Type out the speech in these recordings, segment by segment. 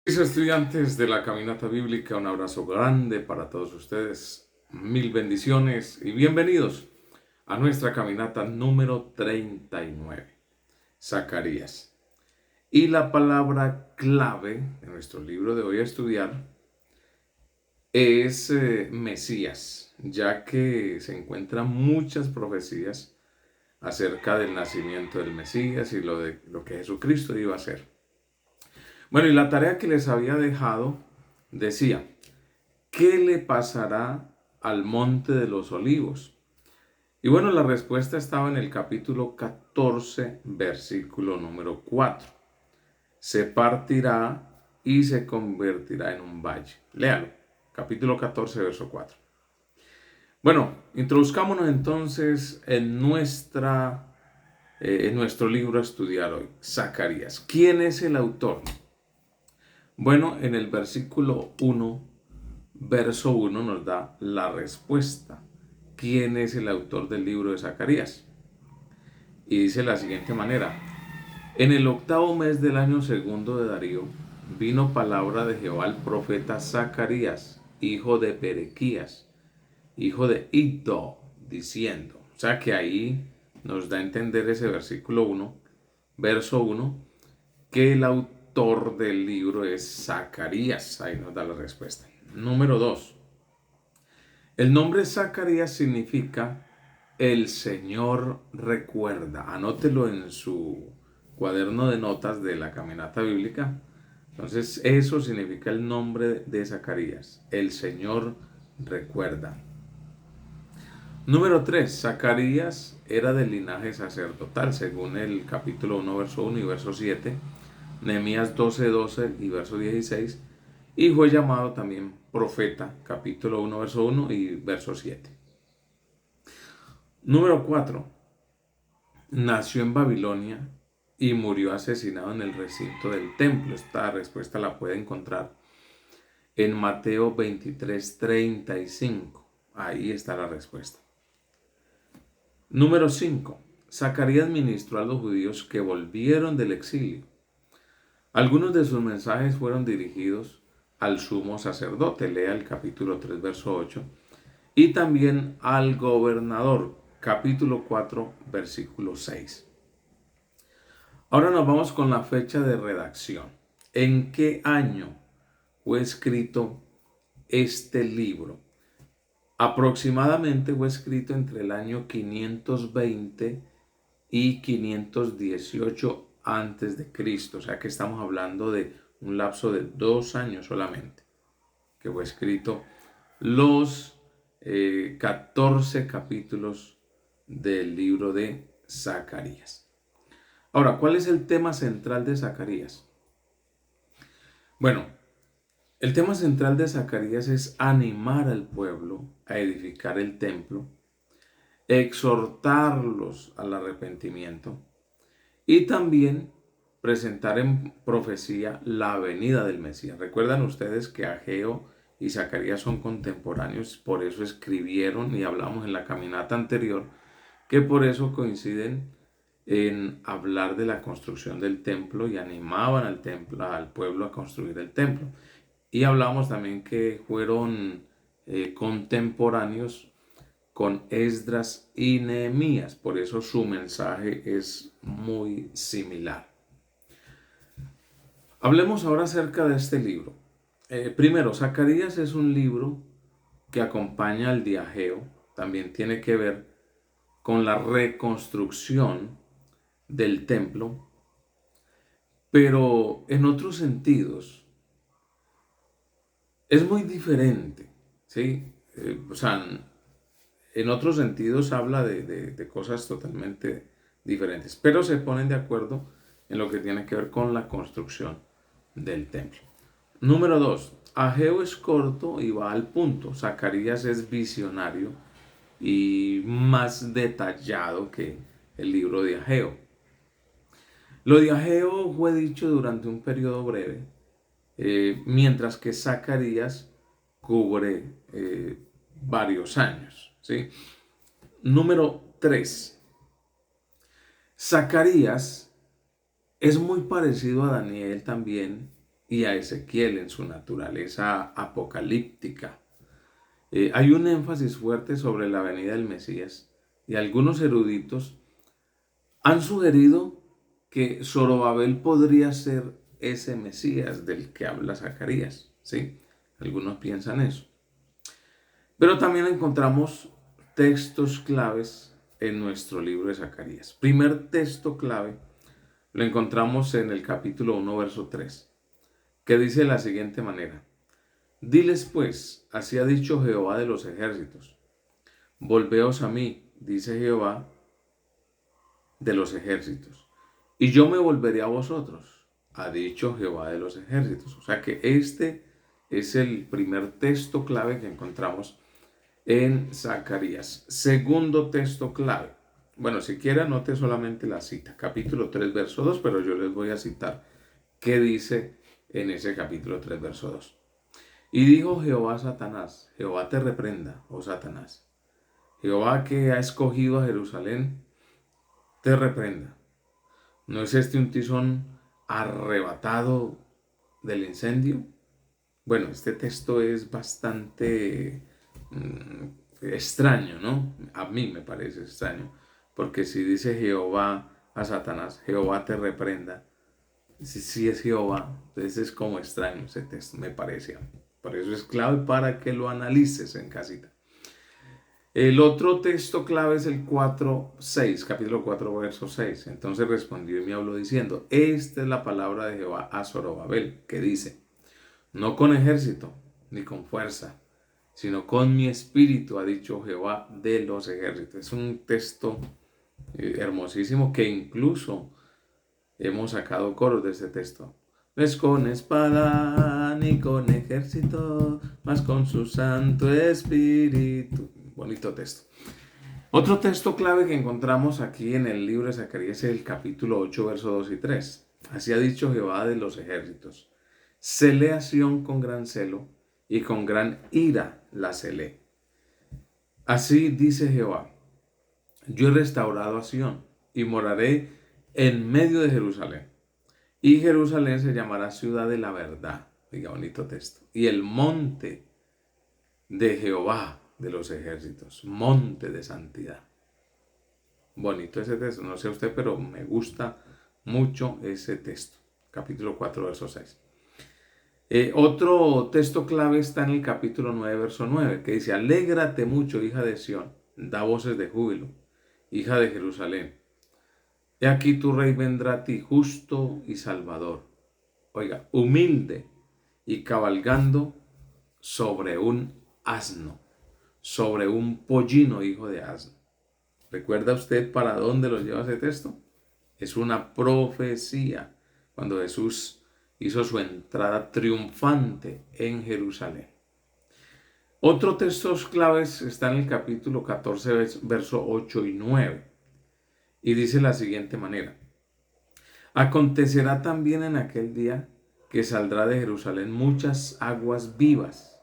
Mis estudiantes de la Caminata Bíblica, un abrazo grande para todos ustedes, mil bendiciones y bienvenidos a nuestra caminata número 39, Zacarías. Y la palabra clave de nuestro libro de hoy a estudiar es Mesías, ya que se encuentran muchas profecías acerca del nacimiento del Mesías y lo que Jesucristo iba a hacer. Bueno, y la tarea que les había dejado decía: ¿qué le pasará al monte de los olivos? Y bueno, la respuesta estaba en el capítulo 14, versículo número 4. Se partirá y se convertirá en un valle. Léalo, capítulo 14, verso 4. Bueno, introduzcámonos entonces en nuestro libro a estudiar hoy, Zacarías. ¿Quién es el autor? Bueno, en el versículo 1, verso 1 nos da la respuesta. ¿Quién es el autor del libro de Zacarías? Y dice de la siguiente manera: en el octavo mes del año segundo de Darío, vino palabra de Jehová al profeta Zacarías, hijo de Berequías, hijo de Iddo, diciendo. O sea que ahí nos da a entender ese versículo 1, verso 1, que el autor del libro es Zacarías. Ahí nos da la respuesta. Número 2. El nombre Zacarías significa el Señor recuerda. Anótelo en su cuaderno de notas de la caminata bíblica. Entonces, eso significa el nombre de Zacarías. El Señor recuerda. Número 3. Zacarías era del linaje sacerdotal, según el capítulo 1, verso 1 y verso 7. Nehemías 12, 12 y verso 16. Y fue llamado también profeta, capítulo 1, verso 1 y verso 7. Número 4. Nació en Babilonia y murió asesinado en el recinto del templo. Esta respuesta la puede encontrar en Mateo 23, 35. Ahí está la respuesta. Número 5. Zacarías ministró a los judíos que volvieron del exilio. Algunos de sus mensajes fueron dirigidos al sumo sacerdote, lea el capítulo 3, verso 8, y también al gobernador, capítulo 4, versículo 6. Ahora nos vamos con la fecha de redacción. ¿En qué año fue escrito este libro? Aproximadamente fue escrito entre el año 520 y 518 antes de Cristo, o sea que estamos hablando de un lapso de 2 años solamente, que fue escrito los 14 capítulos del libro de Zacarías. Ahora, ¿cuál es el tema central de Zacarías? Bueno, el tema central de Zacarías es animar al pueblo a edificar el templo, exhortarlos al arrepentimiento y también presentar en profecía la venida del Mesías. Recuerdan ustedes que Ageo y Zacarías son contemporáneos, por eso escribieron, y hablamos en la caminata anterior, que por eso coinciden en hablar de la construcción del templo y animaban al pueblo a construir el templo. Y hablamos también que fueron contemporáneos con Esdras y Nehemías, por eso su mensaje es muy similar. Hablemos ahora acerca de este libro. Primero, Zacarías es un libro que acompaña al de Ageo, también tiene que ver con la reconstrucción del templo, pero en otros sentidos es muy diferente, ¿sí? O sea, en otros sentidos habla de cosas totalmente diferentes, pero se ponen de acuerdo en lo que tiene que ver con la construcción del templo. Número 2. Ageo es corto y va al punto. Zacarías es visionario y más detallado que el libro de Ageo. Lo de Ageo fue dicho durante un periodo breve, mientras que Zacarías cubre varios años, ¿sí? Número 3. Zacarías es muy parecido a Daniel también y a Ezequiel en su naturaleza apocalíptica. Hay un énfasis fuerte sobre la venida del Mesías y algunos eruditos han sugerido que Zorobabel podría ser ese Mesías del que habla Zacarías, ¿sí? Algunos piensan eso. Pero también encontramos textos claves en nuestro libro de Zacarías. Primer texto clave lo encontramos en el capítulo 1, verso 3, que dice de la siguiente manera: Diles pues, así ha dicho Jehová de los ejércitos, volveos a mí, dice Jehová de los ejércitos, y yo me volveré a vosotros, ha dicho Jehová de los ejércitos. O sea que este es el primer texto clave que encontramos en Zacarías. Segundo texto clave. Bueno, si quiere anote solamente la cita, capítulo 3, verso 2, pero yo les voy a citar qué dice en ese capítulo 3, verso 2. Y dijo Jehová a Satanás, Jehová te reprenda, oh Satanás, Jehová que ha escogido a Jerusalén, te reprenda. ¿No es este un tizón arrebatado del incendio? Bueno, este texto es bastante extraño, ¿no? A mí me parece extraño, porque si dice Jehová a Satanás, Jehová te reprenda, si es Jehová, entonces es como extraño ese texto, me parece a mí. Por eso es clave para que lo analices en casita. El otro texto clave es el 4:6, capítulo 4, verso 6. Entonces respondió y me habló diciendo: Esta es la palabra de Jehová a Zorobabel, que dice: No con ejército ni con fuerza, sino con mi espíritu, ha dicho Jehová de los ejércitos. Es un texto hermosísimo que incluso hemos sacado coros de este texto. No es con espada ni con ejército, mas con su santo espíritu. Bonito texto. Otro texto clave que encontramos aquí en el libro de Zacarías es el capítulo 8, versos 2 y 3. Así ha dicho Jehová de los ejércitos: Celé a Sión con gran celo, y con gran ira la celé. Así dice Jehová: Yo he restaurado a Sión, y moraré en medio de Jerusalén. Y Jerusalén se llamará ciudad de la verdad. Diga, bonito texto. Y el monte de Jehová de los ejércitos, monte de santidad. Bonito ese texto, no sé usted, pero me gusta mucho ese texto. Capítulo 4, verso 6. Otro texto clave está en el capítulo 9, verso 9, que dice: Alégrate mucho, hija de Sión, da voces de júbilo, hija de Jerusalén. He aquí tu rey vendrá a ti, justo y salvador. Oiga, humilde y cabalgando sobre un asno, sobre un pollino hijo de asno. ¿Recuerda usted para dónde lo lleva ese texto? Es una profecía cuando Jesús hizo su entrada triunfante en Jerusalén. Otro texto claves está en el capítulo 14, verso 8 y 9. Y dice de la siguiente manera: Acontecerá también en aquel día que saldrá de Jerusalén muchas aguas vivas,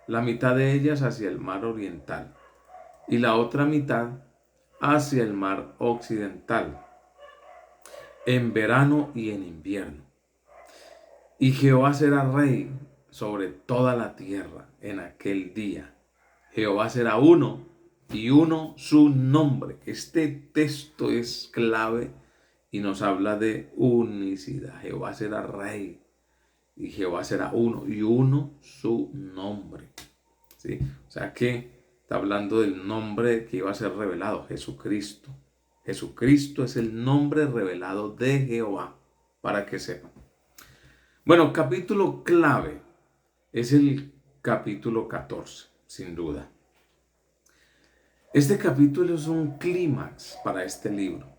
la mitad de ellas hacia el mar oriental y la otra mitad hacia el mar occidental, en verano y en invierno. Y Jehová será rey sobre toda la tierra en aquel día. Jehová será uno y uno su nombre. Este texto es clave y nos habla de unicidad. Jehová será rey y Jehová será uno y uno su nombre. ¿Sí? O sea que está hablando del nombre que iba a ser revelado, Jesucristo. Jesucristo es el nombre revelado de Jehová, para que sepan. Bueno, capítulo clave es el capítulo 14, sin duda. Este capítulo es un clímax para este libro.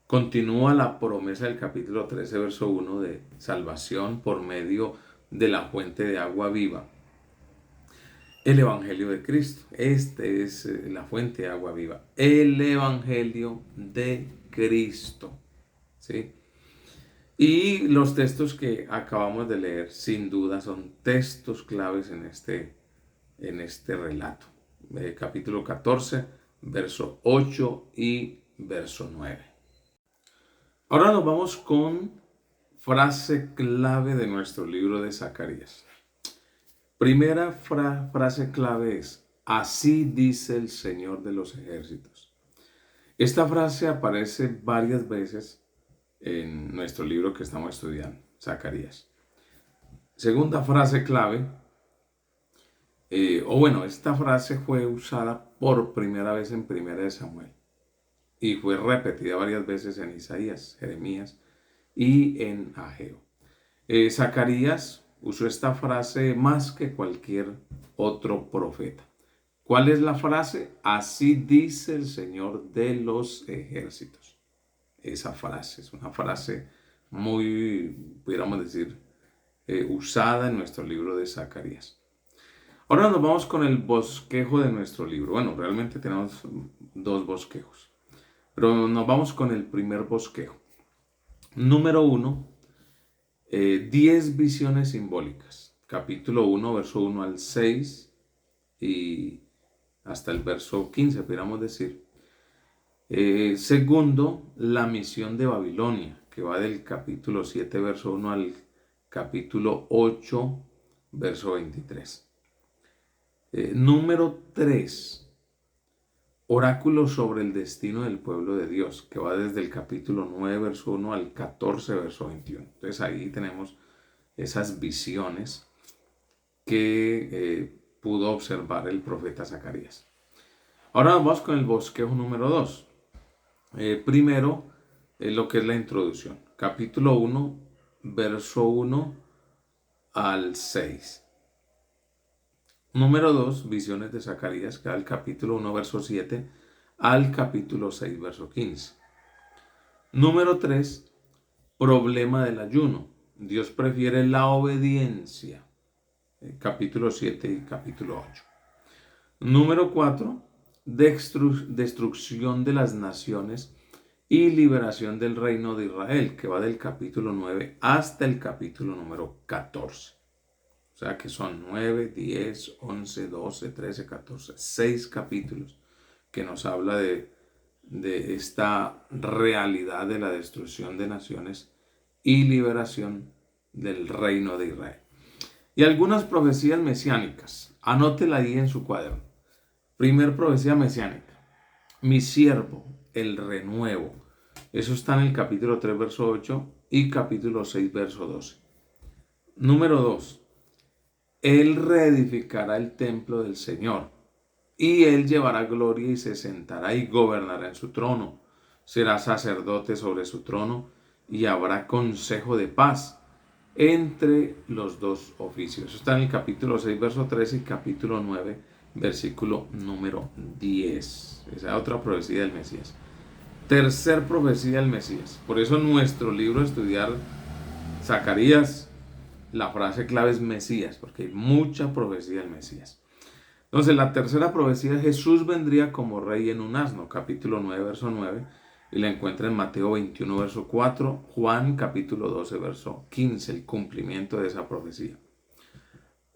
Continúa la promesa del capítulo 13, verso 1 de salvación por medio de la fuente de agua viva. El Evangelio de Cristo. Este es la fuente de agua viva. El Evangelio de Cristo. ¿Sí? Y los textos que acabamos de leer, sin duda, son textos claves en este relato. Capítulo 14, verso 8 y verso 9. Ahora nos vamos con frase clave de nuestro libro de Zacarías. Primera frase clave es: así dice el Señor de los ejércitos. Esta frase aparece varias veces en nuestro libro que estamos estudiando, Zacarías. Segunda frase clave, esta frase fue usada por primera vez en Primera de Samuel y fue repetida varias veces en Isaías, Jeremías y en Ageo. Zacarías usó esta frase más que cualquier otro profeta. ¿Cuál es la frase? Así dice el Señor de los ejércitos. Esa frase es una frase muy, pudiéramos decir, usada en nuestro libro de Zacarías. Ahora nos vamos con el bosquejo de nuestro libro. Bueno, realmente tenemos dos bosquejos, pero nos vamos con el primer bosquejo. Número 1, 10 visiones simbólicas. Capítulo 1, verso 1 al 6 y hasta el verso 15, podríamos decir. Segundo, la misión de Babilonia, que va del capítulo 7, verso 1 al capítulo 8, verso 23. Número 3, oráculo sobre el destino del pueblo de Dios, que va desde el capítulo 9, verso 1 al 14, verso 21. Entonces ahí tenemos esas visiones que pudo observar el profeta Zacarías. Ahora vamos con el bosquejo número 2. Primero, lo que es la introducción. Capítulo 1, verso 1 al 6. Número 2, visiones de Zacarías, que va del capítulo 1, verso 7 al capítulo 6, verso 15. Número 3, problema del ayuno. Dios prefiere la obediencia. Capítulo 7 y capítulo 8. Número 4, destrucción de las naciones y liberación del reino de Israel, que va del capítulo 9 hasta el capítulo número 14. O sea que son 9, 10, 11, 12, 13, 14, 6 capítulos que nos habla de esta realidad de la destrucción de naciones y liberación del reino de Israel. Y algunas profecías mesiánicas. Anótela ahí en su cuaderno. Primer profecía mesiánica. Mi siervo, el renuevo. Eso está en el capítulo 3, verso 8 y capítulo 6, verso 12. Número 2. Él reedificará el templo del Señor, y él llevará gloria y se sentará y gobernará en su trono. Será sacerdote sobre su trono y habrá consejo de paz entre los dos oficios. Eso está en el capítulo 6, verso 13 y capítulo 9, versículo número 10. Esa es otra profecía del Mesías. Tercer profecía del Mesías. Por eso en nuestro libro estudiar Zacarías, la frase clave es Mesías, porque hay mucha profecía del Mesías. Entonces, la tercera profecía, Jesús vendría como rey en un asno, capítulo 9, verso 9, y la encuentra en Mateo 21, verso 4, Juan, capítulo 12, verso 15, el cumplimiento de esa profecía.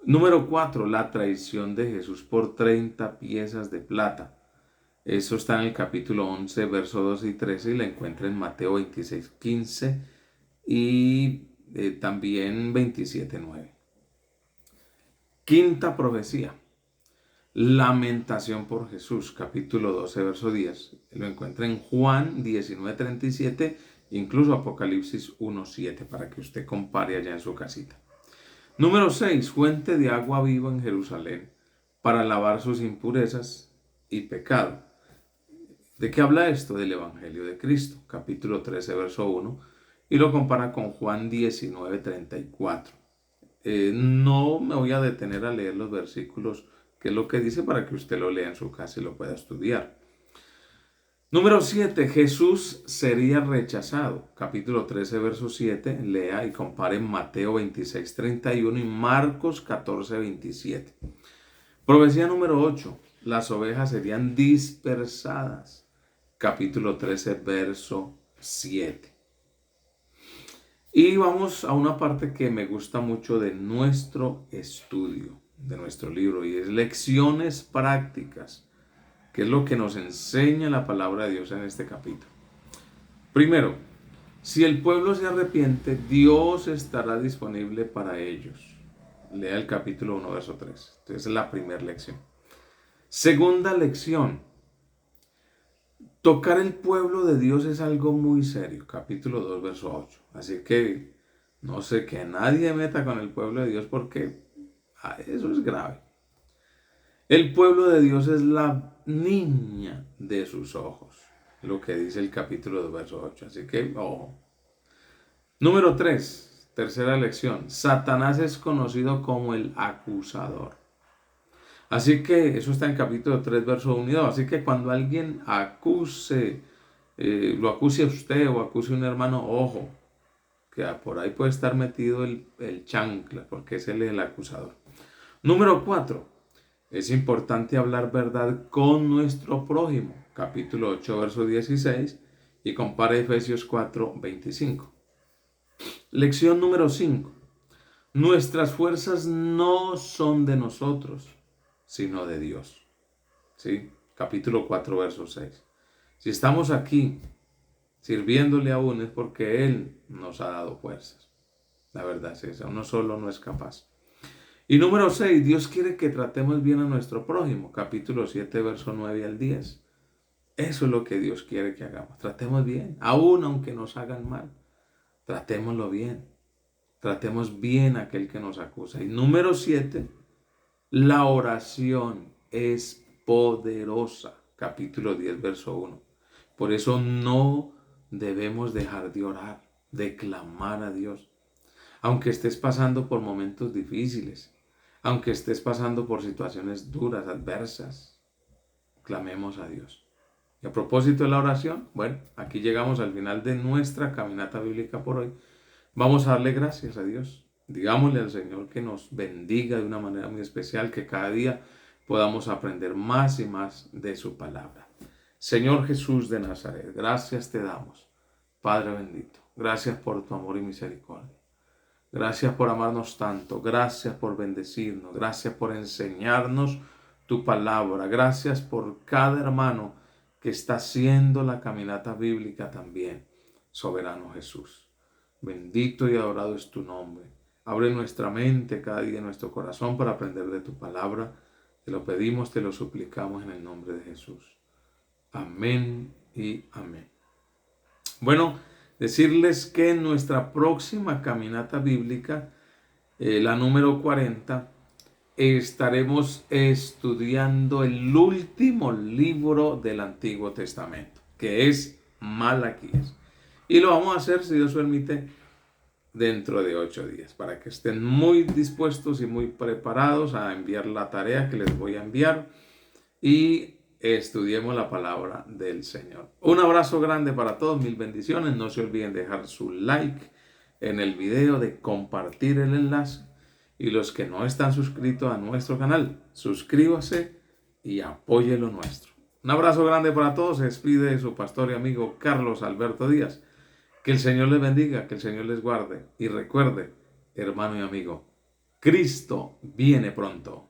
Número 4, la traición de Jesús por 30 piezas de plata. Eso está en el capítulo 11, verso 12 y 13, y la encuentra en Mateo 26, 15 y también 27:9. Quinta profecía, lamentación por Jesús, capítulo 12, verso 10. Lo encuentra en Juan 19:37, incluso Apocalipsis 1:7, para que usted compare allá en su casita. Número 6, fuente de agua viva en Jerusalén para lavar sus impurezas y pecado. ¿De qué habla esto? Del Evangelio de Cristo, capítulo 13, verso 1. Y lo compara con Juan 19:34. No me voy a detener a leer los versículos, que es lo que dice, para que usted lo lea en su casa y lo pueda estudiar. Número 7. Jesús sería rechazado. Capítulo 13, verso 7. Lea y compare Mateo 26:31 y Marcos 14:27. Profecía número 8. Las ovejas serían dispersadas. Capítulo 13, verso 7. Y vamos a una parte que me gusta mucho de nuestro estudio, de nuestro libro, y es lecciones prácticas, que es lo que nos enseña la palabra de Dios en este capítulo. Primero, Si el pueblo se arrepiente, Dios estará disponible para ellos. Lea el capítulo 1, verso 3. Entonces es la primera lección. Segunda lección. Tocar el pueblo de Dios es algo muy serio. Capítulo 2, verso 8. Así que no sé, que nadie meta con el pueblo de Dios porque eso es grave. El pueblo de Dios es la niña de sus ojos. Lo que dice el capítulo 2, verso 8. Así que, Número 3, tercera lección. Satanás es conocido como el acusador. Así que eso está en capítulo 3, verso 1 y 2. Así que cuando alguien lo acuse a usted o acuse a un hermano, ojo, que por ahí puede estar metido el chancla, porque es él el acusador. Número 4. Es importante hablar verdad con nuestro prójimo. Capítulo 8, verso 16. Y compare Efesios 4, 25. Lección número 5. Nuestras fuerzas no son de nosotros, sino de Dios. ¿Sí? Capítulo 4, verso 6. Si estamos aquí sirviéndole aún es porque Él nos ha dado fuerzas. La verdad es esa, uno solo no es capaz. Y número 6, Dios quiere que tratemos bien a nuestro prójimo. Capítulo 7, verso 9 al 10. Eso es lo que Dios quiere que hagamos. Tratemos bien, aún aunque nos hagan mal. Tratémoslo bien. Tratemos bien a aquel que nos acusa. Y número 7, la oración es poderosa. Capítulo 10, verso 1. Por eso no debemos dejar de orar, de clamar a Dios. Aunque estés pasando por momentos difíciles, aunque estés pasando por situaciones duras, adversas, clamemos a Dios. Y a propósito de la oración, bueno, aquí llegamos al final de nuestra caminata bíblica por hoy. Vamos a darle gracias a Dios. Digámosle al Señor que nos bendiga de una manera muy especial, que cada día podamos aprender más y más de su palabra. Señor Jesús de Nazaret, gracias te damos. Padre bendito, gracias por tu amor y misericordia. Gracias por amarnos tanto, gracias por bendecirnos, gracias por enseñarnos tu palabra, gracias por cada hermano que está haciendo la caminata bíblica también, soberano Jesús. Bendito y adorado es tu nombre. Abre nuestra mente cada día, nuestro corazón para aprender de tu palabra. Te lo pedimos, te lo suplicamos en el nombre de Jesús. Amén y amén. Bueno, decirles que en nuestra próxima caminata bíblica, la número 40, estaremos estudiando el último libro del Antiguo Testamento, que es Malaquías. Y lo vamos a hacer, si Dios permite, dentro de 8 días, para que estén muy dispuestos y muy preparados a enviar la tarea que les voy a enviar y estudiemos la palabra del Señor. Un abrazo grande para todos, mil bendiciones. No se olviden dejar su like en el video, de compartir el enlace. Y los que no están suscritos a nuestro canal, suscríbase y apoye lo nuestro. Un abrazo grande para todos. Se despide su pastor y amigo Carlos Alberto Díaz. Que el Señor les bendiga, que el Señor les guarde. Y recuerde, hermano y amigo, Cristo viene pronto.